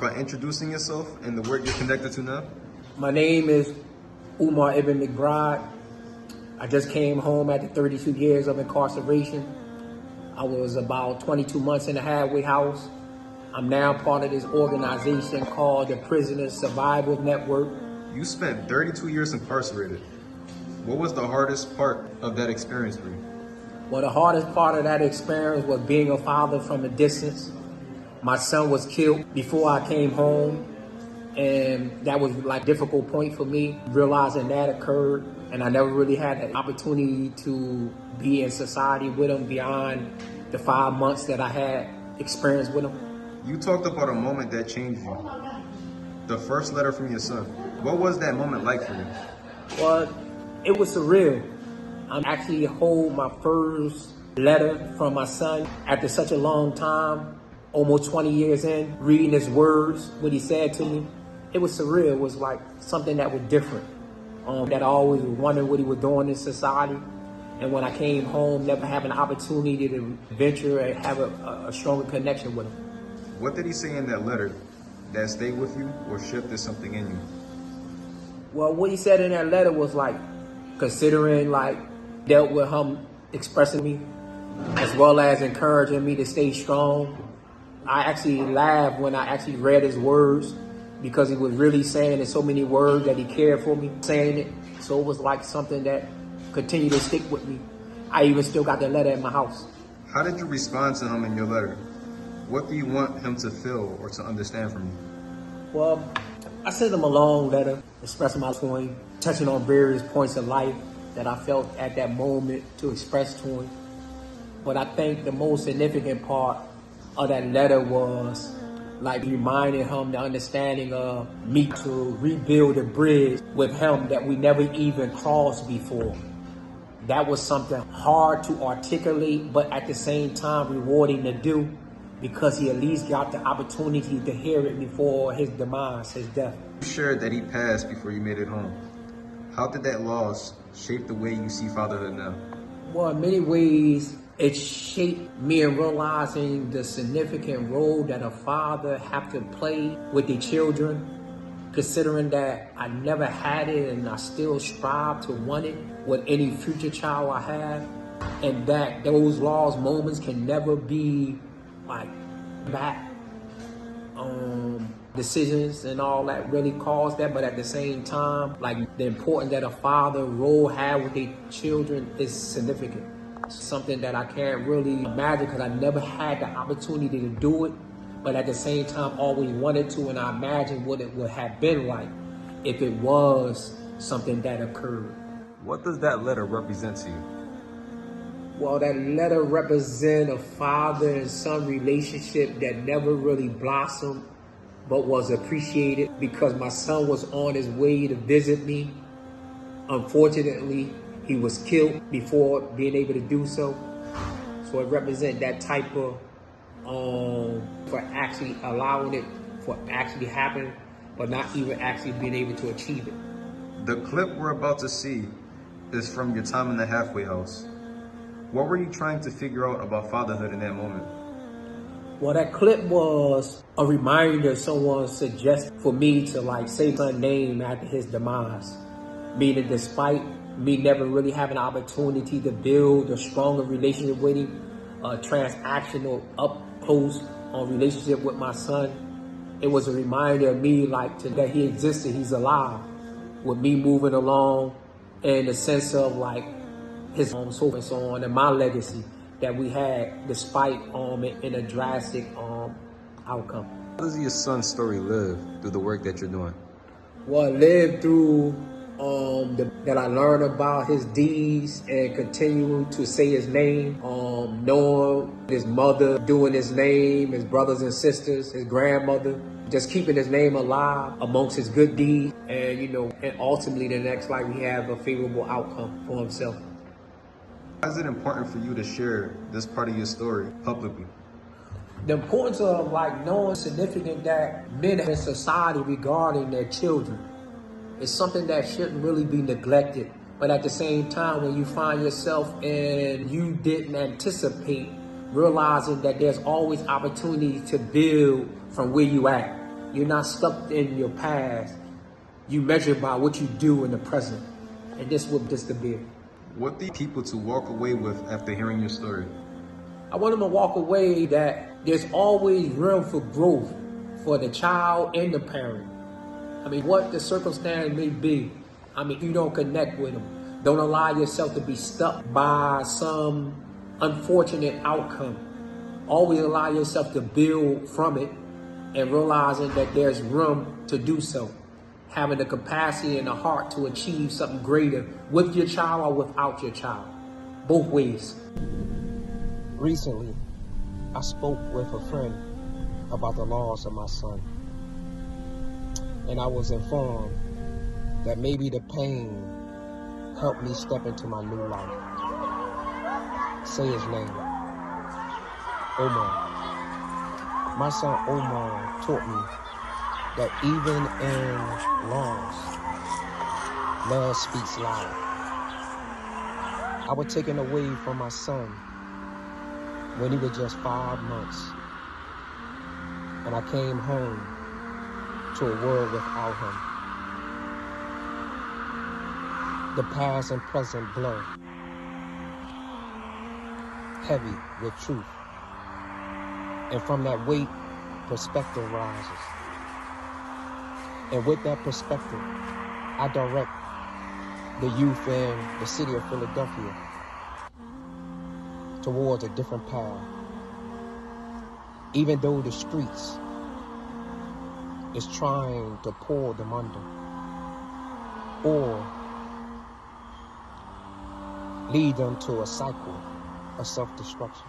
By introducing yourself and the work you're connected to now? My name is Umar Ibn McBride. I just came home after 32 years of incarceration. I was about 22 months in the halfway house. I'm now part of this organization called the Prisoner Survival Network. You spent 32 years incarcerated. What was the hardest part of that experience for you? Well, the hardest part of that experience was being a father from a distance. My son was killed before I came home, and that was like a difficult point for me, realizing that occurred, and I never really had the opportunity to be in society with him beyond the 5 months that I had experience with him. You talked about a moment that changed you. The first letter from your son. What was that moment like for you? Well, it was surreal. I actually hold my first letter from my son after such a long time. Almost 20 years in, reading his words, what he said to me, it was surreal. It was like something that was different. That I always wondered what he was doing in society. And when I came home, never having an opportunity to venture and have a stronger connection with him. What did he say in that letter that stayed with you or shifted something in you? Well, what he said in that letter was like, considering like, dealt with him expressing me, as well as encouraging me to stay strong. I actually laughed when I actually read his words because he was really saying in so many words that he cared for me, saying it. So it was like something that continued to stick with me. I even still got the letter in my house. How did you respond to him in your letter? What do you want him to feel or to understand from you? Well, I sent him a long letter expressing my feelings, touching on various points of life that I felt at that moment to express to him. But I think the most significant part of that letter was like reminding him the understanding of me to rebuild a bridge with him that we never even crossed before. That was something hard to articulate, but at the same time rewarding to do because he at least got the opportunity to hear it before his demise, his death. You shared that he passed before you made it home. How did that loss shape the way you see fatherhood now? Well, in many ways, it shaped me in realizing the significant role that a father have to play with their children, considering that I never had it and I still strive to want it with any future child I have, and that those lost moments can never be like back. Decisions and all that really caused that, but at the same time, like the importance that a father role have with their children is significant. Something that I can't really imagine because I never had the opportunity to do it, but at the same time always wanted to, and I imagine what it would have been like if it was something that occurred. What does that letter represent to you? Well, that letter represents a father and son relationship that never really blossomed, but was appreciated because my son was on his way to visit me. Unfortunately, he was killed before being able to do so. So it represents that type of, for actually allowing it for actually happening, but not even actually being able to achieve it. The clip we're about to see is from your time in the halfway house. What were you trying to figure out about fatherhood in that moment? Well, that clip was a reminder someone suggested for me to like say my name after his demise. Meaning despite me never really having an opportunity to build a stronger relationship with him, a transactional up close relationship with my son, it was a reminder of me like that he existed, he's alive, with me moving along in the sense of like his so and so on and my legacy that we had despite in a drastic outcome. How does your son's story live through the work that you're doing? Well, it lived through that I learned about his deeds and continue to say his name, knowing his mother, doing his name, his brothers and sisters, his grandmother, just keeping his name alive amongst his good deeds, and and ultimately the next life we have a favorable outcome for himself. Why is it important for you to share this part of your story publicly? The importance of like knowing significant that men in society regarding their children is something that shouldn't really be neglected. But at the same time, when you find yourself and you didn't anticipate, realizing that there's always opportunity to build from where you at. You're not stuck in your past. You measure by what you do in the present. And this what this could be. What do you want people to walk away with after hearing your story? I want them to walk away that there's always room for growth for the child and the parent. I mean, what the circumstance may be, I mean, you don't connect with them. Don't allow yourself to be stuck by some unfortunate outcome. Always allow yourself to build from it and realizing that there's room to do so. Having the capacity and the heart to achieve something greater with your child or without your child. Both ways. Recently, I spoke with a friend about the loss of my son. And I was informed that maybe the pain helped me step into my new life. Say his name, Umar. My son Umar taught me that even in loss, love speaks loud. I was taken away from my son when he was just 5 months. And I came home to a world without him. The past and present blur, heavy with truth. And from that weight, perspective rises. And with that perspective, I direct the youth in the city of Philadelphia towards a different path. Even though the streets is trying to pull them under or lead them to a cycle of self-destruction.